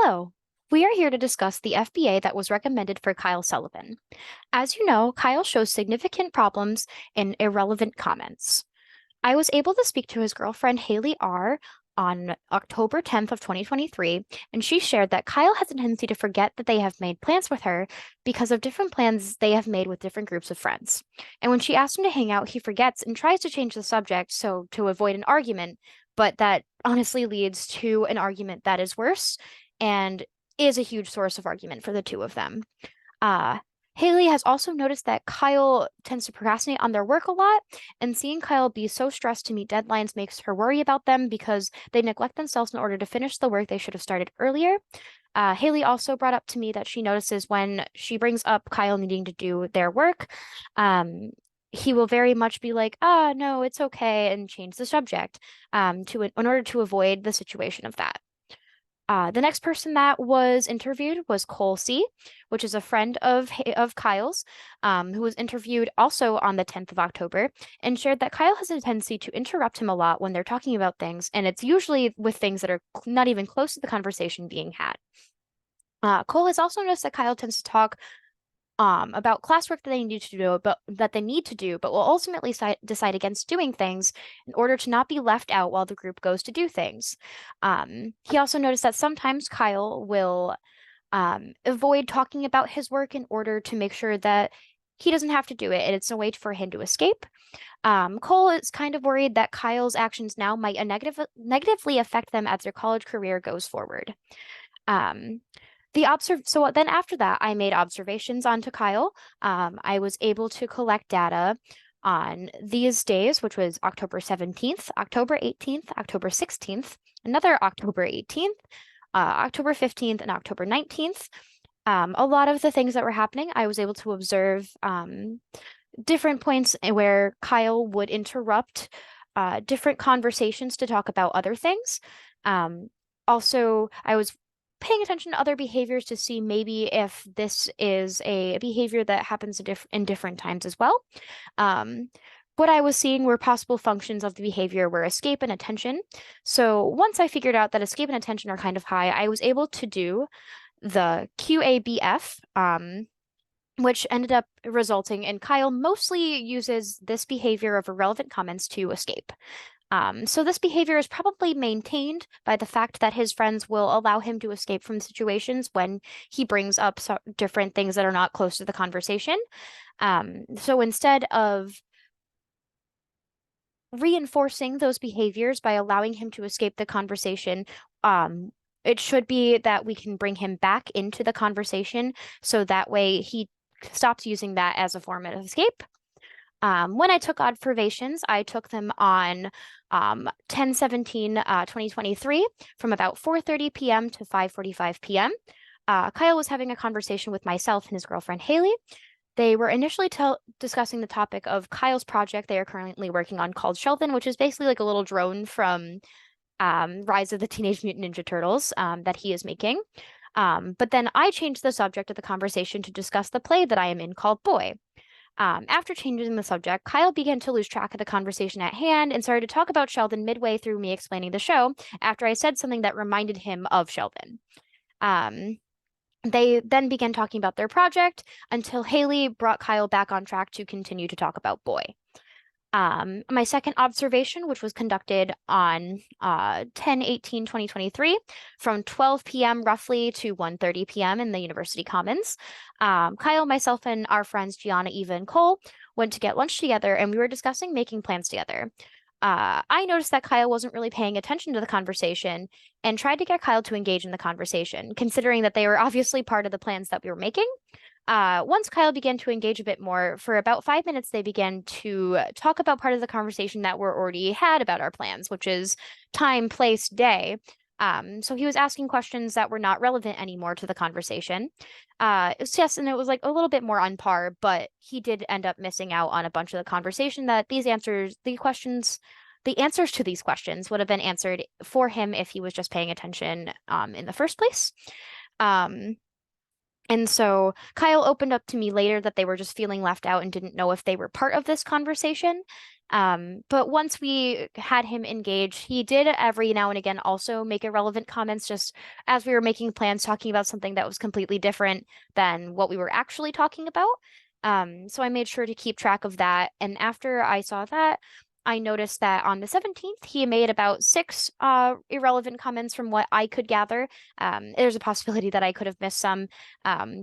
Hello. We are here to discuss the FBA that was recommended for Kyle Sullivan. As you know, Kyle shows significant problems in irrelevant comments. I was able to speak to his girlfriend Haley R. on October 10th of 2023, and she shared that Kyle has a tendency to forget that they have made plans with her because of different plans they have made with different groups of friends. And when she asks him to hang out, he forgets and tries to change the subject so to avoid an argument, but that honestly leads to an argument that is worse and is a huge source of argument for the two of them. Uh, Haley has also noticed that Kyle tends to procrastinate on their work a lot, and seeing Kyle be so stressed to meet deadlines makes her worry about them because they neglect themselves in order to finish the work they should have started earlier. Haley also brought up to me that she notices when she brings up Kyle needing to do their work, he will very much be like, "Ah, no, it's okay," and change the subject, in order to avoid the situation of that. The next person that was interviewed was Cole C., which is a friend of Kyle's, who was interviewed also on the 10th of October, and shared that Kyle has a tendency to interrupt him a lot when they're talking about things, and it's usually with things that are not even close to the conversation being had. Cole has also noticed that Kyle tends to talk about classwork that they need to do, but will ultimately decide against doing things in order to not be left out while the group goes to do things. He also noticed that sometimes Kyle will avoid talking about his work in order to make sure that he doesn't have to do it, and it's a way for him to escape. Cole is kind of worried that Kyle's actions now might negatively affect them as their college career goes forward. Um, so then after that, I made observations onto Kyle. I was able to collect data on these days, which was October 17th, October 18th, October 16th, another October 18th, October 15th, and October 19th. A lot of the things that were happening, I was able to observe different points where Kyle would interrupt different conversations to talk about other things. Also, I was paying attention to other behaviors to see maybe if this is a behavior that happens in different times as well. What I was seeing were possible functions of the behavior were escape and attention. So once I figured out that escape and attention are kind of high, I was able to do the QABF, which ended up resulting in Kyle mostly uses this behavior of irrelevant comments to escape. So this behavior is probably maintained by the fact that his friends will allow him to escape from situations when he brings up different things that are not close to the conversation. So instead of reinforcing those behaviors by allowing him to escape the conversation, it should be that we can bring him back into the conversation so that way he stops using that as a form of escape. When I took observations, I took them on 10/17/2023 from about 4:30 p.m. to 5:45 p.m. Kyle was having a conversation with myself and his girlfriend Haley. They were initially discussing the topic of Kyle's project they are currently working on called Sheldon, which is basically like a little drone from Rise of the Teenage Mutant Ninja Turtles that he is making. But then I changed the subject of the conversation to discuss the play that I am in called Boy. After changing the subject, Kyle began to lose track of the conversation at hand and started to talk about Sheldon midway through me explaining the show after I said something that reminded him of Sheldon. They then began talking about their project until Haley brought Kyle back on track to continue to talk about Boy. My second observation, which was conducted on 10/18/2023 from 12 p.m. roughly to 1:30 p.m. in the University Commons. Kyle, myself, and our friends Gianna, Eva, and Cole went to get lunch together, and we were discussing making plans together. I noticed that Kyle wasn't really paying attention to the conversation and tried to get Kyle to engage in the conversation, considering that they were obviously part of the plans that we were making. Once Kyle began to engage a bit more, for about 5 minutes, they began to talk about part of the conversation that we're already had about our plans, which is time, place, day. So he was asking questions that were not relevant anymore to the conversation. Yes, and it was like a little bit more on par, but he did end up missing out on a bunch of the conversation that the answers to these questions would have been answered for him if he was just paying attention in the first place. And so Kyle opened up to me later that they were just feeling left out and didn't know if they were part of this conversation. But once we had him engaged, he did every now and again also make irrelevant comments, just as we were making plans, talking about something that was completely different than what we were actually talking about. So I made sure to keep track of that. And after I saw that, I noticed that on the 17th, he made about six irrelevant comments from what I could gather. There's a possibility that I could have missed some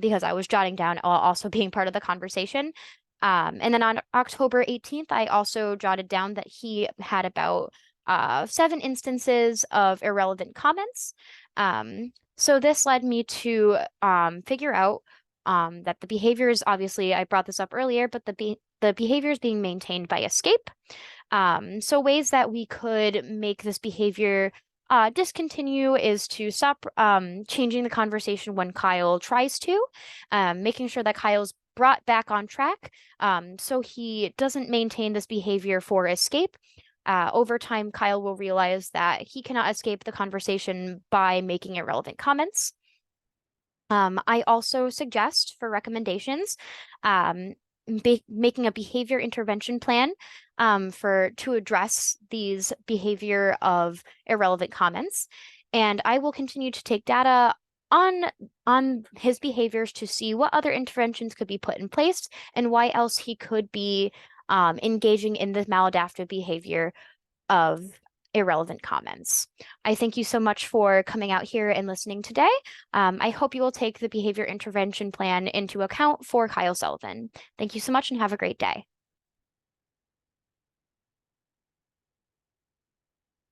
because I was jotting down also being part of the conversation. And then on October 18th, I also jotted down that he had about 7 instances of irrelevant comments. So this led me to figure out that the behaviors, obviously, I brought this up earlier, but the behavior is being maintained by escape. So ways that we could make this behavior discontinue is to stop changing the conversation when Kyle tries to, making sure that Kyle's brought back on track so he doesn't maintain this behavior for escape. Over time, Kyle will realize that he cannot escape the conversation by making irrelevant comments. I also suggest for recommendations making a behavior intervention plan to address these behavior of irrelevant comments. And I will continue to take data on his behaviors to see what other interventions could be put in place and why else he could be engaging in the maladaptive behavior of irrelevant comments. I thank you so much for coming out here and listening today. I hope you will take the behavior intervention plan into account for Kyle Sullivan. Thank you so much and have a great day.